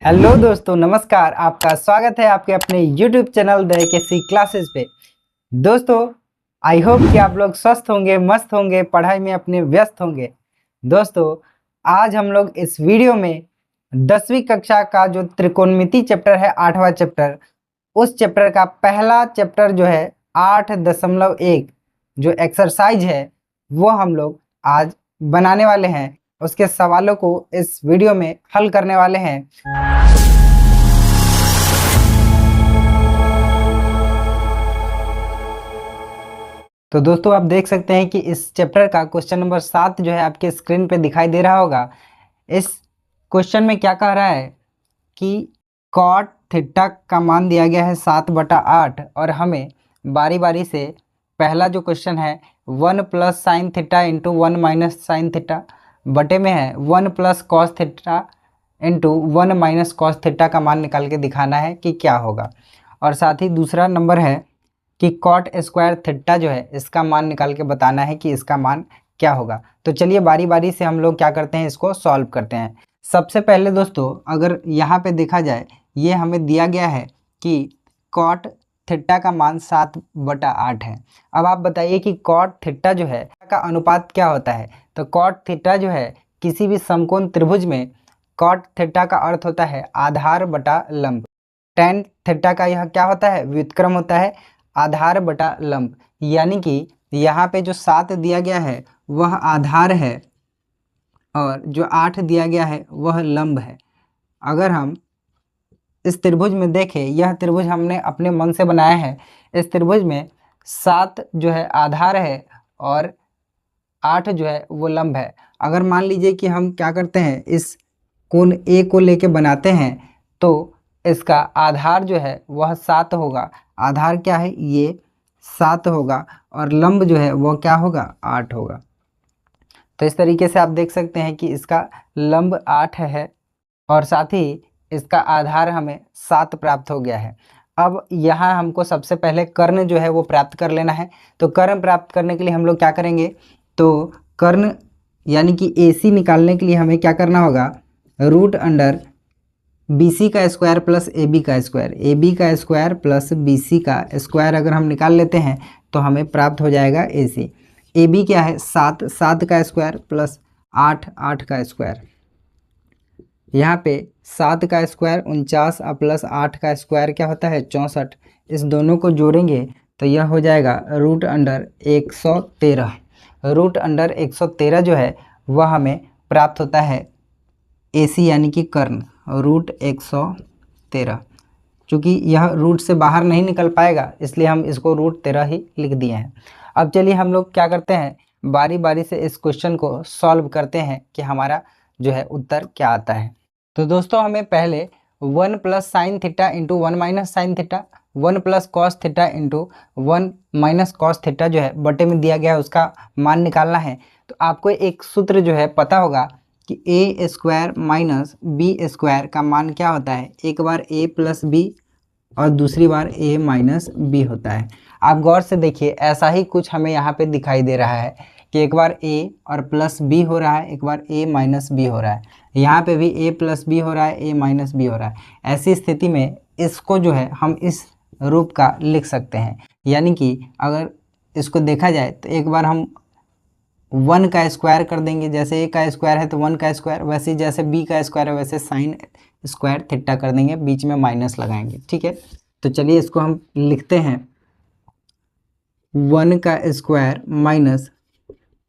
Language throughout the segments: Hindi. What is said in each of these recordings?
हेलो दोस्तों, नमस्कार। आपका स्वागत है आपके अपने YouTube channel the AKC classes पे। दोस्तों, आई होप कि आप लोग स्वस्थ होंगे, मस्त होंगे, पढ़ाई में अपने व्यस्त होंगे। दोस्तों, आज हम लोग इस वीडियो में 10वीं कक्षा का जो त्रिकोणमिति चैप्टर है, 8वां चैप्टर, उस चैप्टर का पहला चैप्टर जो है 8.1 जो एक्सरसाइज है वो हम लोग आज बनाने वाले हैं। उसके सवालों को इस वीडियो में हल करने वाले हैं। तो दोस्तों, आप देख सकते हैं कि इस चैप्टर का क्वेश्चन नंबर 7 जो है आपके स्क्रीन पे दिखाई दे रहा होगा। इस क्वेश्चन में क्या कह रहा है कि कॉट थीटा का मान दिया गया है 7/8 और हमें बारी बारी से पहला जो क्वेश्चन है 1 plus sine theta into 1 minus sine theta बटे में है 1 plus cos theta into 1 minus cos theta का मान निकाल के दिखाना है कि क्या होगा। और साथ ही दूसरा नंबर है कि कॉट स्क्वायर थीटा जो है इसका मान निकाल के बताना है कि इसका मान क्या होगा। तो चलिए बारी बारी से हम लोग क्या करते हैं, इसको सॉल्व करते हैं। सबसे पहले दोस्तों, अगर यहाँ पे देखा जाए, ये हमें दिया गया है कि कॉट थीटा का मान 7/8 है। अब आप बताइए कि कॉट थीटा जो है का अनुपात क्या होता है। तो कॉट थीटा जो है किसी भी समकोण त्रिभुज में कॉट थीटा का अर्थ होता है आधार बटा लंब। टेन थीटा का यह क्या होता है, व्युत्क्रम होता है आधार बटा लंब। यानी कि यहाँ पे जो 7 दिया गया है वह आधार है और जो 8 दिया गया है वह लंब है। अगर हम इस त्रिभुज में देखें, यह त्रिभुज हमने अपने मन से बनाया है। इस त्रिभुज में 7 जो है आधार है और 8 जो है वो लंब है। अगर मान लीजिए कि हम क्या करते हैं, इस कोण ए को लेके बनाते हैं तो इसका आधार जो है वह 7 होगा। आधार क्या है, ये 7 होगा और लंब जो है वह क्या होगा, 8 होगा। तो इस तरीके से आप देख सकते हैं कि इसका लंब 8 है और साथ ही इसका आधार हमें 7 प्राप्त हो गया है। अब यहाँ हमको सबसे पहले कर्ण जो है वो प्राप्त कर लेना है। तो कर्ण प्राप्त करने के लिए हम लोग क्या करेंगे, तो कर्ण यानी कि AC निकालने के लिए हमें क्या करना होगा, रूट अंडर BC का स्क्वायर प्लस AB का स्क्वायर, AB का स्क्वायर प्लस BC का स्क्वायर अगर हम निकाल लेते हैं तो हमें प्राप्त हो जाएगा AC। AB क्या है, 7, 7 का स्क्वायर प्लस 8, 8 का स्क्वायर। यहाँ पे 7 का स्क्वायर 49 और प्लस 8 का स्क्वायर क्या होता है, 64। इस दोनों को जोड़ेंगे तो यह हो जाएगा रूट अंडर 113। रूट अंडर 113 जो है वह हमें प्राप्त होता है AC यानी कि कर्ण, रूट 113। चूँकि यह रूट से बाहर नहीं निकल पाएगा इसलिए हम इसको रूट 13 ही लिख दिए हैं। अब चलिए हम लोग क्या करते हैं, बारी बारी से इस क्वेश्चन को सॉल्व करते हैं कि हमारा जो है उत्तर क्या आता है। तो दोस्तों, हमें पहले 1 plus sine theta into 1 minus sine theta, 1 plus cos theta into 1 minus cos theta जो है बटे में दिया गया है उसका मान निकालना है। तो आपको एक सूत्र जो है पता होगा कि ए स्क्वायर माइनस बी स्क्वायर का मान क्या होता है, एक बार a प्लस बी और दूसरी बार a माइनस बी होता है। आप गौर से देखिए, ऐसा ही कुछ हमें यहाँ पे दिखाई दे रहा है कि एक बार a और प्लस बी हो रहा है, एक बार a माइनस बी हो रहा है। यहाँ पे भी a प्लस बी हो रहा है, a माइनस बी हो रहा है। ऐसी स्थिति में इसको जो है हम इस रूप का लिख सकते हैं। यानी कि अगर इसको देखा जाए तो एक बार हम 1 का स्क्वायर कर देंगे, जैसे a का स्क्वायर है तो 1 का स्क्वायर, वैसे ही जैसे b का स्क्वायर है वैसे साइन स्क्वायर थीटा कर देंगे, बीच में माइनस लगाएंगे। ठीक है, तो चलिए इसको हम लिखते हैं 1 का square minus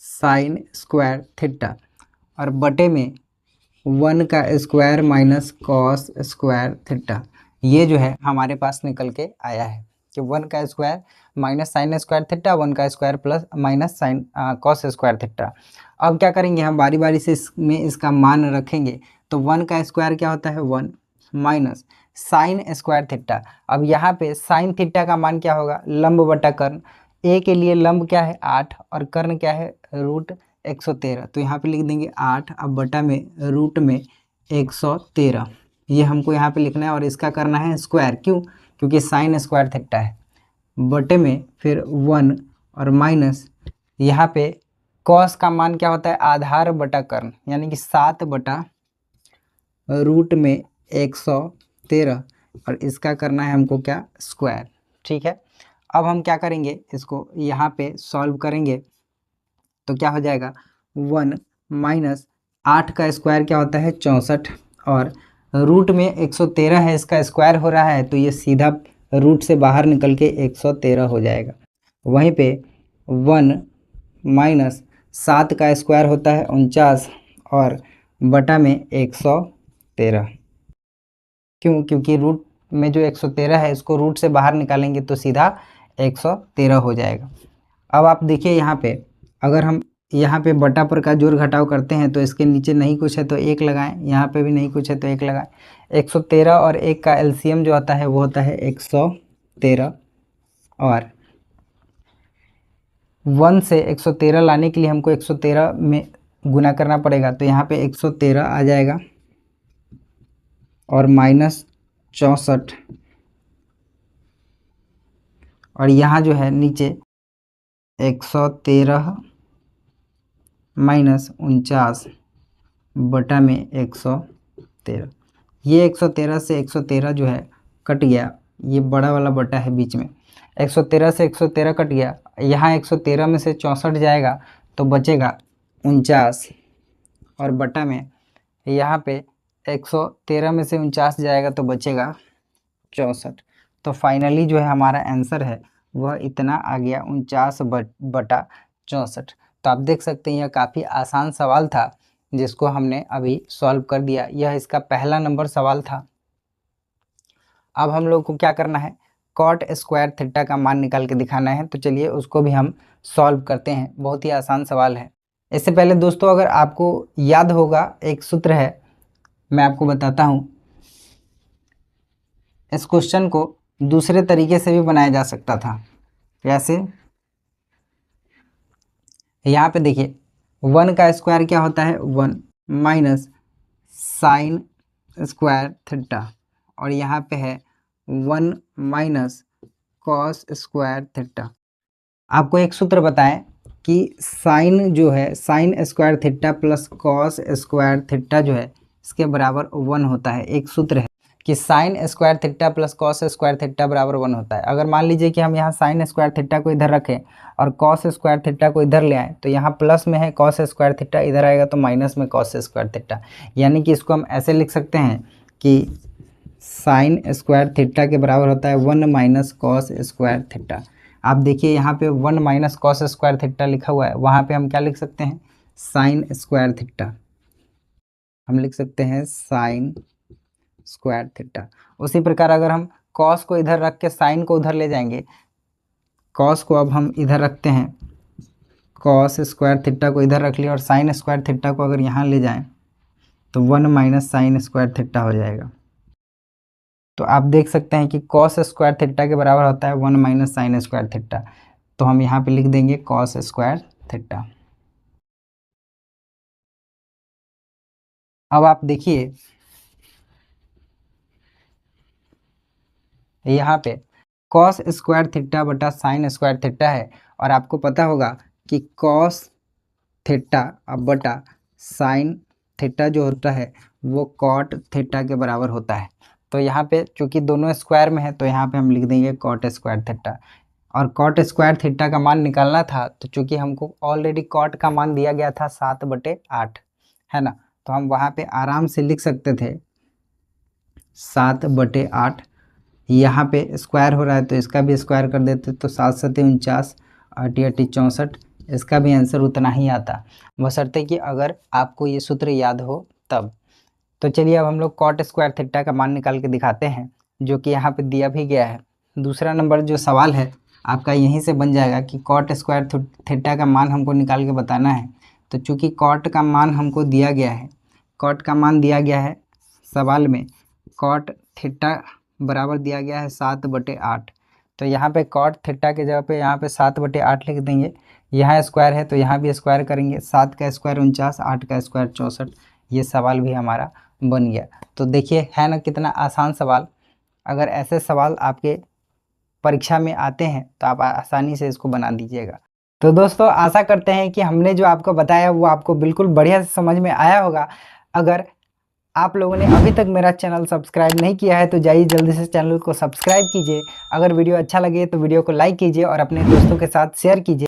sine square theta और बटे में 1 का square minus cos square theta. ये जो है हमारे पास निकल के आया है कि 1 का square minus sine square theta, 1 का square plus minus sine cos square theta. अब क्या करेंगे, हम बारी बारी से इसमें इसका मान रखेंगे। तो 1 का स्क्वायर क्या होता है, 1 माइनस साइन स्क्वायर थीटा। अब यहाँ पे साइन थीटा का मान क्या होगा, लंब बटा कर्ण। ए के लिए लंब क्या है, 8 और कर्ण क्या है, रूट 113। तो यहाँ पे लिख देंगे 8 अब बटा में रूट में 113। ये हमको यहाँ पे लिखना है और इसका करना है स्क्वायर। क्यों, क्योंकि साइन स्क्वायर थीटा है। बटे में फिर 1 और माइनस यहाँ पे कॉस का मान क्या होता है, आधार बटा कर्ण, यानी कि 7 बटा रूट में 113 और इसका करना है हमको क्या, स्क्वायर। ठीक है, अब हम क्या करेंगे, इसको यहाँ पे सॉल्व करेंगे तो क्या हो जाएगा, 1 माइनस 8 का स्क्वायर क्या होता है, 64, और रूट में 113 है, इसका स्क्वायर हो रहा है तो ये सीधा रूट से बाहर निकल के 113 हो जाएगा। वहीं पे 1 माइनस 7 का स्क्वायर होता है 49 और बटा में 113। क्यों, क्योंकि रूट में जो 113 है इसको रूट से बाहर निकालेंगे तो सीधा 113 हो जाएगा। अब आप देखिए यहाँ पे, अगर हम यहाँ पे बटा पर का जोड़ घटाव करते हैं तो इसके नीचे नहीं कुछ है तो 1 लगाएं, यहाँ पे भी नहीं कुछ है तो 1 लगाएं। 113 और 1 का एलसीएम जो होता है वो होता है 113, और 1 से 113 लाने के लिए हमको 113 में गुना करना पड़ेगा, तो यहाँ पे 113 आ जाएगा और माइनस 64, और यहाँ जो है नीचे 113 माइनस 49 बटा में 113। ये 113 से 113 जो है कट गया, ये बड़ा वाला बटा है बीच में, 113 से 113 कट गया, यहाँ 113 में से 64 जाएगा तो बचेगा 49, और बटा में यहाँ पे 113 में से 49 जाएगा तो बचेगा 64। तो फाइनली जो है हमारा आंसर है वह इतना आ गया, 49 बटा 64। तो आप देख सकते हैं यह काफ़ी आसान सवाल था जिसको हमने अभी सॉल्व कर दिया। यह इसका पहला नंबर सवाल था। अब हम लोग को क्या करना है, कॉट स्क्वायर थीटा का मान निकाल के दिखाना है। तो चलिए उसको भी हम सॉल्व करते हैं, बहुत ही आसान सवाल है। इससे पहले दोस्तों अगर आपको याद होगा एक सूत्र है, मैं आपको बताता हूँ। इस क्वेश्चन को दूसरे तरीके से भी बनाया जा सकता था। कैसे, यहाँ पे देखिए 1 का स्क्वायर क्या होता है, 1 माइनस साइन स्क्वायर थीटा, और यहाँ पे है 1 माइनस कॉस स्क्वायर थीटा। आपको एक सूत्र बताएं कि साइन जो है, sine square theta plus cos square theta जो है इसके बराबर 1 होता है। एक सूत्र है कि sine square theta plus cos square theta बराबर 1 होता है। अगर मान लीजिए कि हम यहाँ साइन स्क्वायर थीटा को इधर रखें और कॉस स्क्वायर थीटा को इधर ले आएँ, तो यहाँ प्लस में है कॉस स्क्वायर थीटा, इधर आएगा तो माइनस में कॉस स्क्वायर थीटा। यानी कि इसको हम ऐसे लिख सकते हैं कि साइन स्क्वायर थीटा के बराबर होता है 1 माइनस कॉस स्क्वायर थीटा। आप देखिए यहाँ पे 1 माइनस कॉस स्क्वायर थीटा लिखा हुआ है, वहाँ पे हम क्या लिख सकते हैं, साइन स्क्वायर थीटा। हम लिख सकते हैं साइन स्क्वायर थीटा। उसी प्रकार अगर हम कॉस को इधर रख के साइन को उधर ले जाएंगे, कॉस को अब हम इधर रखते हैं, कॉस स्क्वायर थीटा को इधर रख लिया और साइन स्क्वायर थीटा को अगर यहाँ ले जाएं तो 1 माइनस साइन स्क्वायर थीटा हो जाएगा। तो आप देख सकते हैं कि कॉस स्क्वायर थीटा के बराबर होता है 1 माइनस साइन स्क्वायर थीटा। तो हम यहाँ पे लिख देंगे कॉस स्क्वायर थीटा। अब आप देखिए यहाँ पे कॉस स्क्वायर थीटा बटा साइन स्क्वायर थीटा है, और आपको पता होगा कि कॉस थीटा अब बटा साइन थीटा जो होता है वो कॉट थीटा के बराबर होता है। तो यहाँ पे चूंकि दोनों स्क्वायर में है तो यहाँ पे हम लिख देंगे कॉट स्क्वायर थीटा। और कॉट स्क्वायर थीटा का मान निकालना था, तो चूंकि हमको ऑलरेडी कॉट का मान दिया गया था 7/8, है ना, तो हम वहाँ पे आराम से लिख सकते थे 7/8। यहाँ पे स्क्वायर हो रहा है तो इसका भी स्क्वायर कर देते, तो 7 7 49, 8 8 64, इसका भी आंसर उतना ही आता, बशर्ते कि अगर आपको ये सूत्र याद हो तब। तो चलिए अब हम लोग कॉट स्क्वायर थीटा का मान निकाल के दिखाते हैं, जो कि यहाँ पे दिया भी गया है। दूसरा नंबर जो सवाल है आपका यहीं से बन जाएगा कि कॉट स्क्वायर थीटा का मान हमको निकाल के बताना है। तो चूँकि कॉट का मान हमको दिया गया है, कॉट का मान दिया गया है सवाल में, कॉट थीटा बराबर दिया गया है 7/8। तो यहाँ पे कॉट थीटा के जगह पे यहाँ पे 7/8 लिख देंगे। यहाँ स्क्वायर है तो यहाँ भी स्क्वायर करेंगे, 7 का स्क्वायर 49, 8 का स्क्वायर 64। ये सवाल भी हमारा बन गया। तो देखिए है ना कितना आसान सवाल। अगर ऐसे सवाल आपके परीक्षा में आते हैं तो आप आसानी से इसको बना दीजिएगा। तो दोस्तों आशा करते हैं कि हमने जो आपको बताया वो आपको बिल्कुल बढ़िया से समझ में आया होगा। अगर आप लोगों ने अभी तक मेरा चैनल सब्सक्राइब नहीं किया है तो जाइए जल्दी से चैनल को सब्सक्राइब कीजिए। अगर वीडियो अच्छा लगे तो वीडियो को लाइक कीजिए और अपने दोस्तों के साथ शेयर कीजिए।